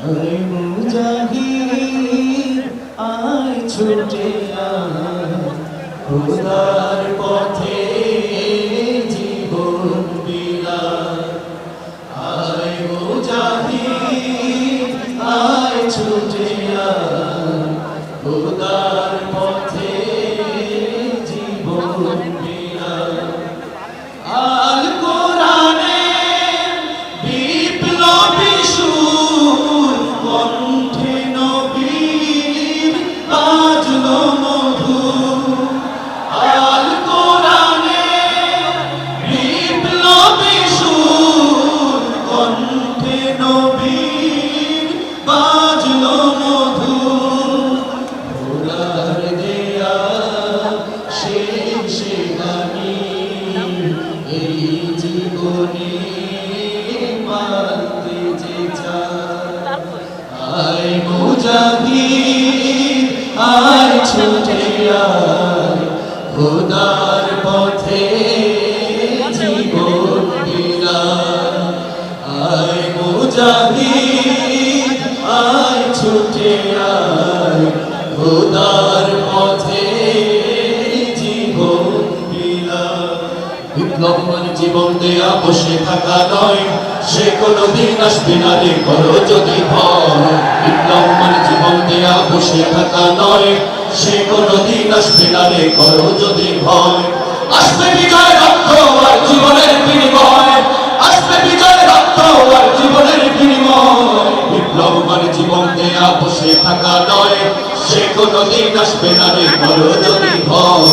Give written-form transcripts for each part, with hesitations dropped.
আয় মুজাহিদ আয় ছুটে আয় খোদার পথে জীবন বিলায় আয় মুজাহিদ আয় ছুটে আয় খোদার পথে জীবন বিলায় আল কোরআনের বিপ্লবী সুর কণ্ঠে নবীর বাজলো মধুর আল কোরআনের বিপ্লবী সুর কণ্ঠে নবীর বাজলো মধুর ভোলার দেয়া শেষ গানি এই জীবনে মানতে যে চায় আয় মুজাহিদ আয় ছুটে আয় খোদার পথে জীবন বিলায় আয় মুজাহিদ আয় ছুটে আয় খোদার পথে জীবন বিলায় বিপ্লব মানে জীবন দেয়া বসে থাকা নয় সে কোনদিন আসবে না রে করো যদি ভয় বিপ্লব মানে জীবন দেয়া বসে থাকা নয় সে কোনদিন আসবে না রে করো যদি ভয় আসবে বিজয় রক্ত আর জীবনের বিনিময় আসবে বিজয় রক্ত আর জীবনের বিনিময় বিপ্লব মানে জীবন দেয়া বসে থাকা নয় সে কোনদিন আসবে না রে করো যদি ভয়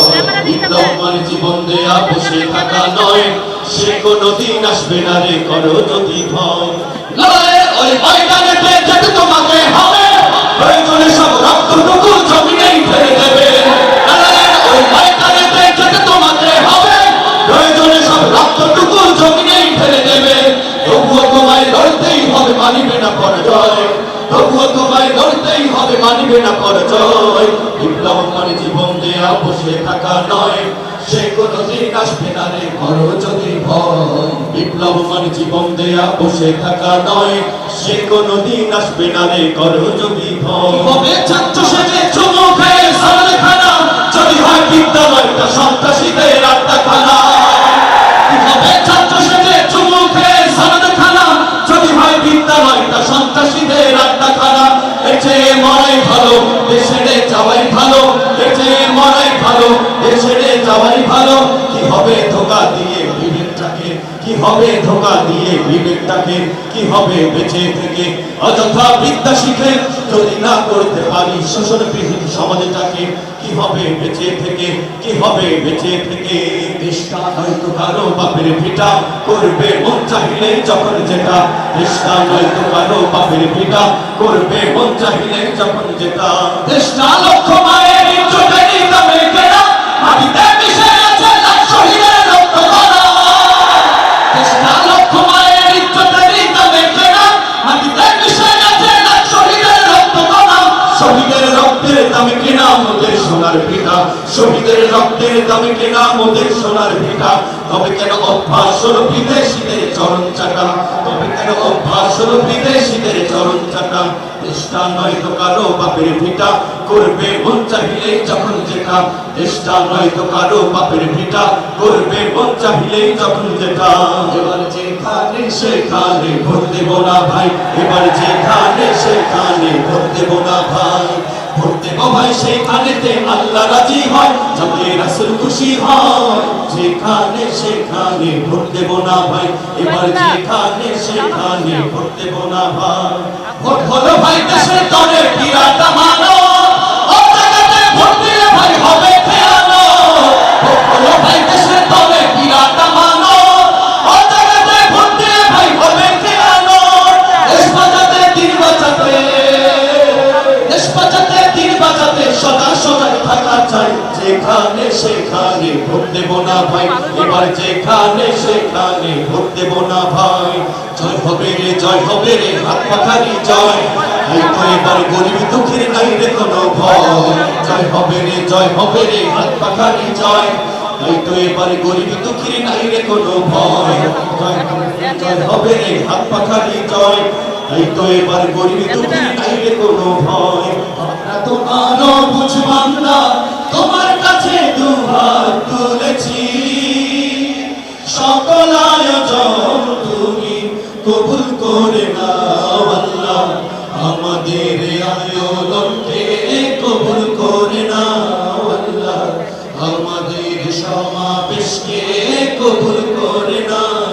বিপ্লব মানে জীবন দেয়া বসে থাকা নয় সে কোনদিন আসবে না রে করো যদি ভয় লড়াইয়ের ওই ময়দানেতে যেতে তোমাকে হবে প্রয়োজনে সব রক্তটুকু জমিনেই ফেলে দেবে লড়াইয়ের ওই ময়দানেতে যেতে তোমাকে হবে প্রয়োজনে সব রক্তটুকু জমিনেই ফেলে দেবে তবুও তোমায় লড়তেই হবে মানিবে না পরাজয় তবুও তোমায় লড়তেই হবে মানিবে না পরাজয় বিপ্লব মানে জীবন দেয়া বসে থাকা নয় সে কোনদিন আসবে না রে করো যদি ভয় বিপ্লব মানে জীবন দেয়া বসে থাকা নয় সে কোনদিন আসবে না রে করো যদি ভয় হবে ছাত্র সেজে চুমু খেয়ে সামনে খানা যদি হয় বিদ্যালয়টা সন্ত্রাসীদের আড্ডাখানা হবে ছাত্র সেজে চুমু খেয়ে সামনে খানা যদি হয় বিদ্যালয়টা সন্ত্রাসীদের আড্ডাখানা এর চেয়ে মরাই ভালো দেশের যাওয়াই ভালো এর চেয়ে মরাই ভালো দেশের যাওয়াই ভালো কি হবে ধোঁকা দিয়ে বিবেকটাকে কি হবে ধোঁকা দিয়ে বিবেকটাকে কি হবে বেঁচে থেকে অযথা বিদ্যা শিখে যদি না করতে পারি শোষণবিহীন সমাজটাকে কি হবে বেঁচে থেকে কি হবে বেঁচে থেকে দেশটা হয়তো কারো বাপের ভিটা করবে মন চাইলে যখন যেটা দেশটা হয়তো কারো বাপের ভিটা করবে মন চাইলে যখন যেটা দেশটা লক্ষ মায়ের ইজ্জতের দামে কেনা মাটিতে মিশে আছে লাখ শহীদের রক্ত ভরা দেশটা লক্ষ মায়ের ইজ্জতের দামে কেনা মাটিতে মিশে আছে লাখ শহীদের রক্ত ভরা শহীদের রক্তের দামে কেনা মোদের সোনার ভিটা শহীদের রক্তের দামে কেনা মোদের সোনার ভিটা তবে কেন অভ্যাস হলো বিদেশিদের চরণ চাটা তবে কেন অভ্যাস হলো বিদেশিদের চরণ চাটা দেশটা নয়তো কারো বাপের ভিটা করবে মন চাহিলেই যখন যেটা দেশটা নয়তো কারো বাপের ভিটা করবে মন চাহিলেই যখন যেটা এবার যেখানে সেখানে ভোট দেব না ভাই এবার যেখানে সেখানে ভোট দেব না ভাই ভোট দেব ভাই সেখানেতে আল্লাহ রাজি হয় যাতে রাসূল খুশি হয় যেখানে সেখানে ভোট দেব না ভাই এবার যেখানে সেখানে ভোট দেব না ভাই ভোট হলো ভাই দেশের তরে বিরাট মানো ও জায়গাতে ভোট দিলে ভাই হবে খেয়ানো ভোট হলো ভাই দেশের তরে বিরাট মানো ও জায়গাতে ভোট দিলে ভাই হবে খেয়ানো দেশ বাঁচাতে দিন বাঁচাতে দেশ বাঁচাতে দিন বাঁচাতে সদা সজাগ থাকা চাই যেখানে সেখানে ভোট দেব না ভাই এবার যেখানে সেখানে ভোট দেব না ভাই জয় হবে রে হাত পাখারি জয় হয়তো এবার গরিব দুঃখের নাই রে কোনো ভয় জয় হবে রে হাত পাখারি জয় হয়তো এবার গরিব দুঃখের নাই রে কোনো ভয় জয় হবে রে হাত পাখারি জয় তাই তো এবার গরিব দুঃখী তাইলে কোনো ভয় আমরা তো আরো বুঝবান না তোমার কাছে দুহাত তুলেছি সকল আয়োজন তুমি কবুল করে নাও আল্লাহ আমাদের আয়োজনকে কবুল করে নাও আল্লাহ আমাদের সমাবেশকে কবুল করে নাও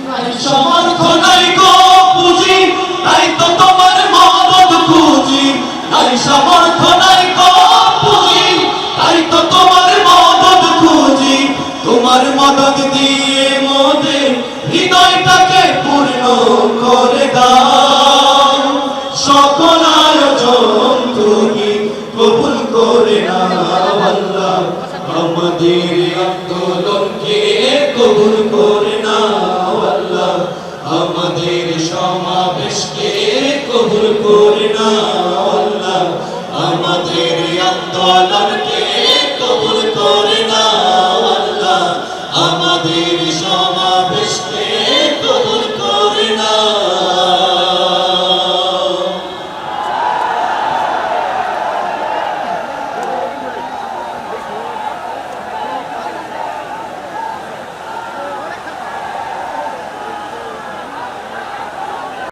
নাই সমর্থ নাই গো পুঁজি তাই তো তোমার মদদ খুঁজি নাই সমর্থ নাই গো পুঁজি তাই তো তোমার মদদ খুঁজি তোমার মদদ দিয়ে মোদের হৃদয়টাকে পূর্ণ করে দাও সকল আয়োজন তুমি কবুল করে নাও আল্লাহ আমাদের আন্দোলনকে কবুল করে নাও আল্লাহ আমাদের সমাবেশকে কবুল করে নাও আল্লাহ আমাদের আন্দোলনকে